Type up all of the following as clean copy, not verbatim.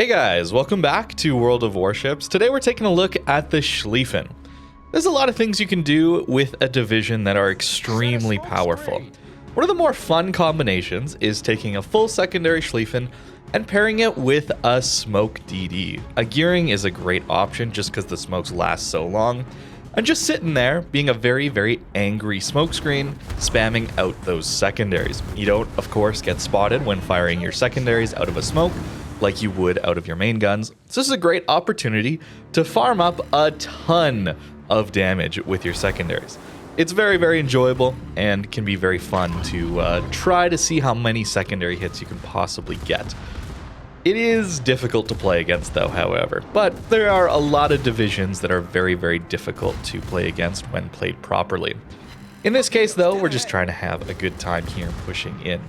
Hey guys, welcome back to World of Warships. Today we're taking a look at the Schlieffen. There's a lot of things you can do with a division that are extremely powerful. One of the more fun combinations is taking a full secondary Schlieffen and pairing it with a smoke DD. A gearing is a great option just because the smokes last so long. And just sitting there, being a very, very angry smokescreen, spamming out those secondaries. You don't, of course, get spotted when firing your secondaries out of a smoke, like you would out of your main guns. So this is a great opportunity to farm up a ton of damage with your secondaries. It's very, very enjoyable and can be very fun to try to see how many secondary hits you can possibly get. It is difficult to play against though, however, but there are a lot of divisions that are very, very difficult to play against when played properly. In this case though, we're just trying to have a good time here pushing in.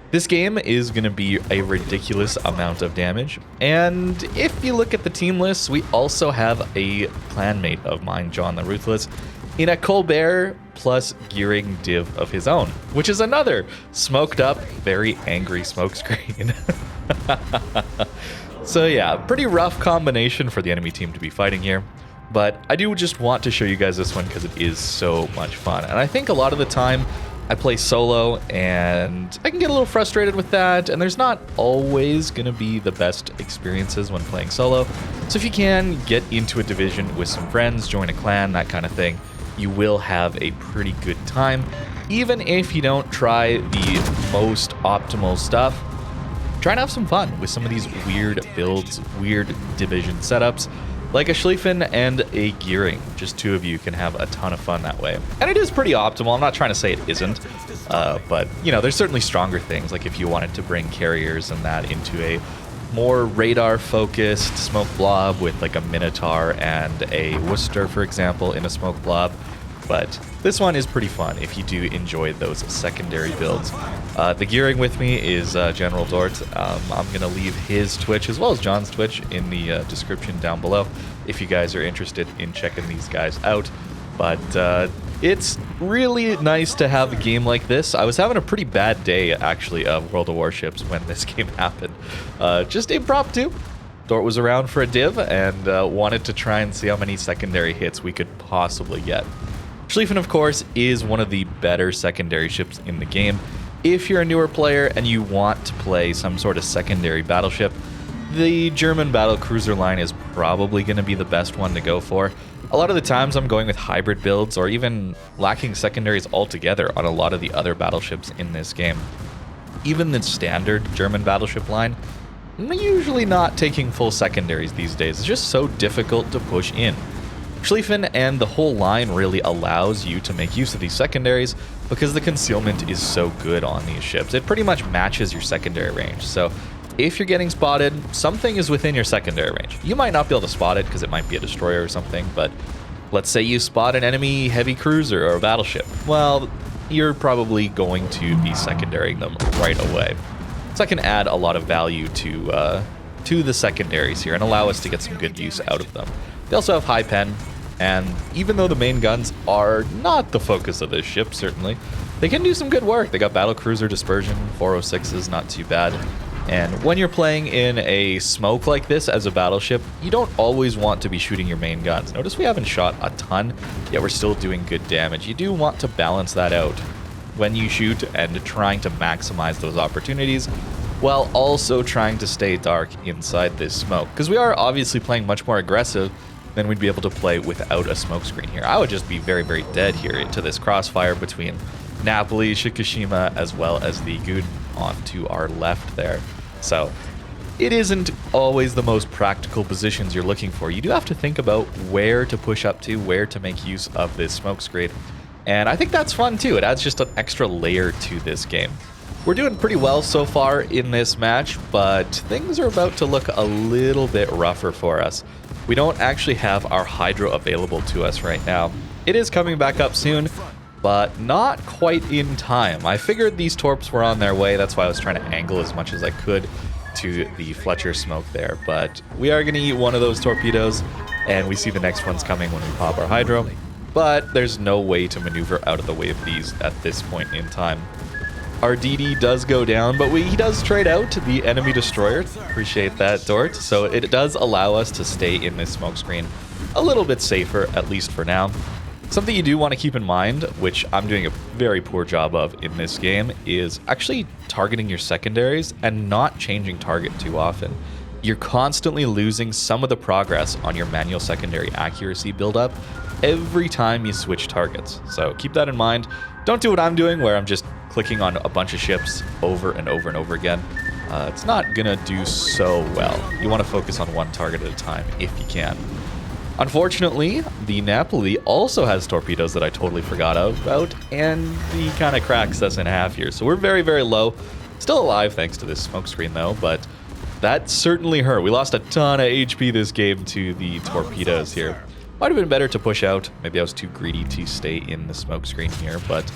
This game is going to be a ridiculous amount of damage, and if you look at the team lists, we also have a clanmate of mine, John the Ruthless, in a Colbert plus gearing div of his own, which is another smoked up, very angry smokescreen. So yeah, pretty rough combination for the enemy team to be fighting here, but I do just want to show you guys this one because it is so much fun. And I think a lot of the time I play solo and I can get a little frustrated with that, and there's not always going to be the best experiences when playing solo. So if you can get into a division with some friends, join a clan, that kind of thing, you will have a pretty good time. Even if you don't try the most optimal stuff, try and have some fun with some of these weird builds, weird division setups, like a Schlieffen and a gearing. Just two of you can have a ton of fun that way. And it is pretty optimal. I'm not trying to say it isn't, but you know, there's certainly stronger things, like if you wanted to bring carriers and that into a more radar-focused smoke blob with like a Minotaur and a Worcester, for example, in a smoke blob. But this one is pretty fun if you do enjoy those secondary builds. The gearing with me is General Dort. I'm going to leave his Twitch as well as John's Twitch in the description down below if you guys are interested in checking these guys out. But it's really nice to have a game like this. I was having a pretty bad day, actually, of World of Warships when this game happened. Just impromptu. Dort was around for a div and wanted to try and see how many secondary hits we could possibly get. Schlieffen, of course, is one of the better secondary ships in the game. If you're a newer player and you want to play some sort of secondary battleship, the German battle cruiser line is probably going to be the best one to go for. A lot of the times I'm going with hybrid builds or even lacking secondaries altogether on a lot of the other battleships in this game. Even the standard German battleship line, I'm usually not taking full secondaries these days. It's just so difficult to push in. Schlieffen and the whole line really allows you to make use of these secondaries because the concealment is so good on these ships. It pretty much matches your secondary range. So if you're getting spotted, something is within your secondary range. You might not be able to spot it because it might be a destroyer or something, but let's say you spot an enemy heavy cruiser or a battleship. Well, you're probably going to be secondarying them right away. So that can add a lot of value to the secondaries here and allow us to get some good use out of them. They also have high pen, and even though the main guns are not the focus of this ship, certainly, they can do some good work. They got battlecruiser dispersion, 406s, not too bad. And when you're playing in a smoke like this as a battleship, you don't always want to be shooting your main guns. Notice we haven't shot a ton, yet we're still doing good damage. You do want to balance that out when you shoot and trying to maximize those opportunities, while also trying to stay dark inside this smoke. Because we are obviously playing much more aggressive than we'd be able to play without a smoke screen here. I would just be very, very dead here into this crossfire between Napoli, Shikishima, as well as the Guden on to our left there. So it isn't always the most practical positions you're looking for. You do have to think about where to push up to, where to make use of this smoke screen. And I think that's fun too. It adds just an extra layer to this game. We're doing pretty well so far in this match, but things are about to look a little bit rougher for us. We don't actually have our Hydro available to us right now. It is coming back up soon, but not quite in time. I figured these torps were on their way. That's why I was trying to angle as much as I could to the Fletcher smoke there. But we are going to eat one of those torpedoes, and we see the next one's coming when we pop our Hydro. But there's no way to maneuver out of the way of these at this point in time. Our DD does go down, but he does trade out the enemy destroyer. Appreciate that, Dort. So it does allow us to stay in this smoke screen a little bit safer, at least for now. Something you do want to keep in mind, which I'm doing a very poor job of in this game, is actually targeting your secondaries and not changing target too often. You're constantly losing some of the progress on your manual secondary accuracy buildup every time you switch targets. So keep that in mind. Don't do what I'm doing, where I'm just clicking on a bunch of ships over and over and over again. It's not gonna do so well. You want to focus on one target at a time if you can. Unfortunately, the Napoli also has torpedoes that I totally forgot about, and he kind of cracks us in half here. So we're very, very low. Still alive thanks to this smoke screen though, but that certainly hurt. We lost a ton of HP this game to the torpedoes here. Might have been better to push out. Maybe I was too greedy to stay in the smoke screen here, but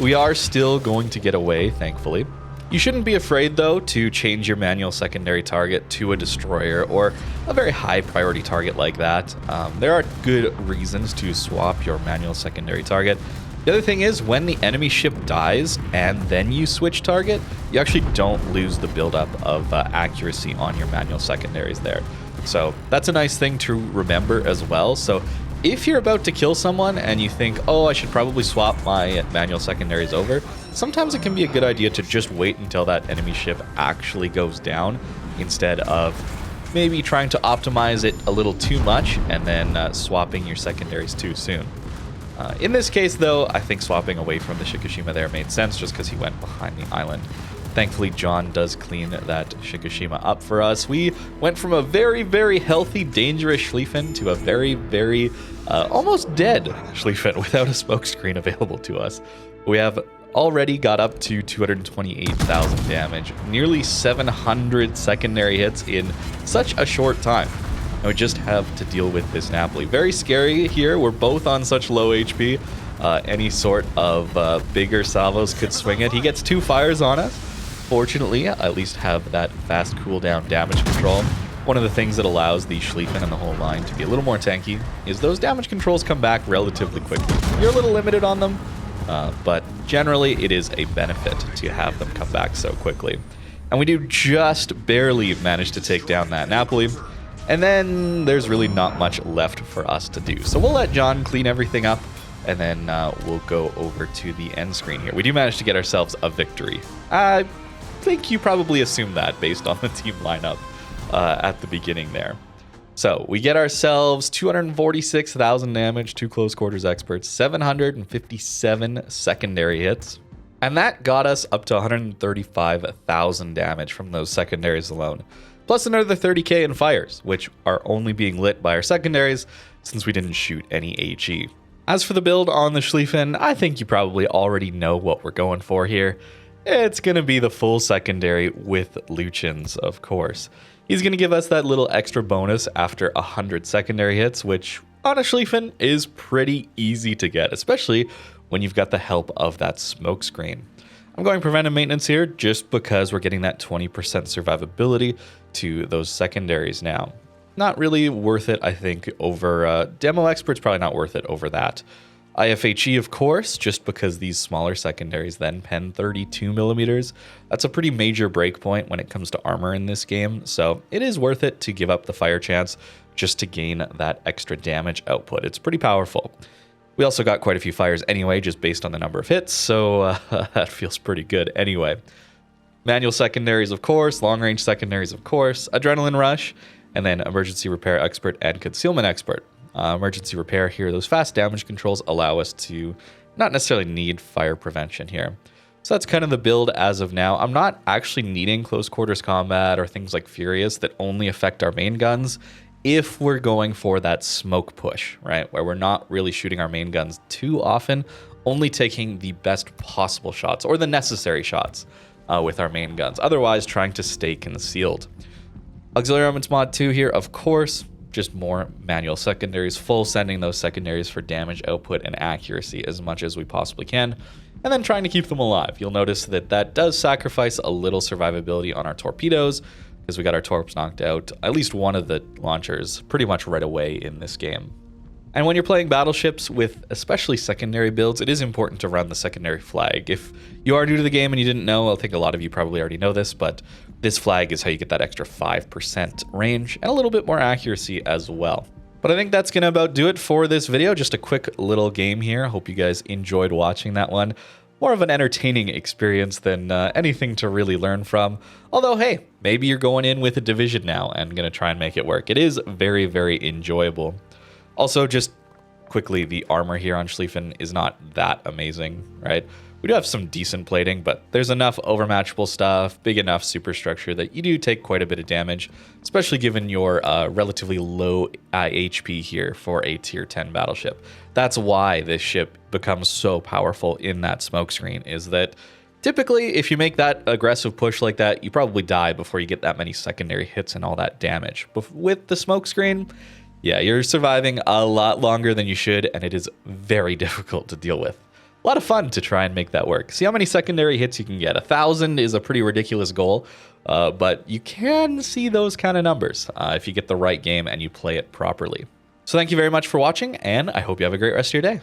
we are still going to get away, thankfully. You shouldn't be afraid, though, to change your manual secondary target to a destroyer or a very high priority target like that. There are good reasons to swap your manual secondary target. The other thing is, when the enemy ship dies and then you switch target, you actually don't lose the buildup of accuracy on your manual secondaries there. So that's a nice thing to remember as well. So if you're about to kill someone and you think, oh, I should probably swap my manual secondaries over, sometimes it can be a good idea to just wait until that enemy ship actually goes down instead of maybe trying to optimize it a little too much and then swapping your secondaries too soon. In this case, though, I think swapping away from the Shikishima there made sense just because he went behind the island. Thankfully, John does clean that Shikishima up for us. We went from a very, very healthy, dangerous Schlieffen to a very, very almost dead Schlieffen without a smoke screen available to us. We have already got up to 228,000 damage, nearly 700 secondary hits in such a short time. And we just have to deal with this Napoli. Very scary here. We're both on such low HP. Any sort of bigger salvos could swing it. He gets 2 fires on us. Fortunately, I at least have that fast cooldown damage control. One of the things that allows the Schlieffen and the whole line to be a little more tanky is those damage controls come back relatively quickly. You're a little limited on them, but generally it is a benefit to have them come back so quickly. And we do just barely manage to take down that Napoli, and then there's really not much left for us to do. So we'll let John clean everything up, and then we'll go over to the end screen here. We do manage to get ourselves a victory. I think you probably assumed that based on the team lineup at the beginning there. So we get ourselves 246,000 damage, 2 close quarters experts, 757 secondary hits, and that got us up to 135,000 damage from those secondaries alone, plus another 30k in fires, which are only being lit by our secondaries since we didn't shoot any HE. As for the build on the Schlieffen, I think you probably already know what we're going for here. It's going to be the full secondary with Lucians, of course. He's going to give us that little extra bonus after 100 secondary hits, which on a Schlieffen is pretty easy to get, especially when you've got the help of that smoke screen. I'm going preventive maintenance here just because we're getting that 20% survivability to those secondaries now. Not really worth it, I think, over demo experts, probably not worth it over that. IFHE, of course, just because these smaller secondaries then pen 32 millimeters. That's a pretty major breakpoint when it comes to armor in this game, so it is worth it to give up the fire chance just to gain that extra damage output. It's pretty powerful. We also got quite a few fires anyway, just based on the number of hits, so that feels pretty good anyway. Manual secondaries, of course, long-range secondaries, of course, adrenaline rush, and then emergency repair expert and concealment expert. Emergency repair here, those fast damage controls allow us to not necessarily need fire prevention here. So that's kind of the build as of now. I'm not actually needing close quarters combat or things like Furious that only affect our main guns if we're going for that smoke push, right? Where we're not really shooting our main guns too often, only taking the best possible shots or the necessary shots with our main guns. Otherwise, trying to stay concealed. Auxiliary Armaments Mod 2 here, of course. Just more manual secondaries, full sending those secondaries for damage output and accuracy as much as we possibly can, and then trying to keep them alive. You'll notice that that does sacrifice a little survivability on our torpedoes because we got our torps knocked out, at least one of the launchers, pretty much right away in this game. And when you're playing battleships with especially secondary builds, it is important to run the secondary flag. If you are new to the game and you didn't know, I think a lot of you probably already know this, but this flag is how you get that extra 5% range and a little bit more accuracy as well. But I think that's going to about do it for this video. Just a quick little game here. I hope you guys enjoyed watching that one. More of an entertaining experience than anything to really learn from. Although, hey, maybe you're going in with a division now and going to try and make it work. It is very, very enjoyable. Also, just quickly, the armor here on Schlieffen is not that amazing, right? We do have some decent plating, but there's enough overmatchable stuff, big enough superstructure that you do take quite a bit of damage, especially given your relatively low HP here for a tier 10 battleship. That's why this ship becomes so powerful in that smokescreen, is that typically if you make that aggressive push like that, you probably die before you get that many secondary hits and all that damage. But with the smokescreen, yeah, you're surviving a lot longer than you should, and it is very difficult to deal with. A lot of fun to try and make that work. See how many secondary hits you can get. 1,000 is a pretty ridiculous goal, but you can see those kind of numbers if you get the right game and you play it properly. So thank you very much for watching, and I hope you have a great rest of your day.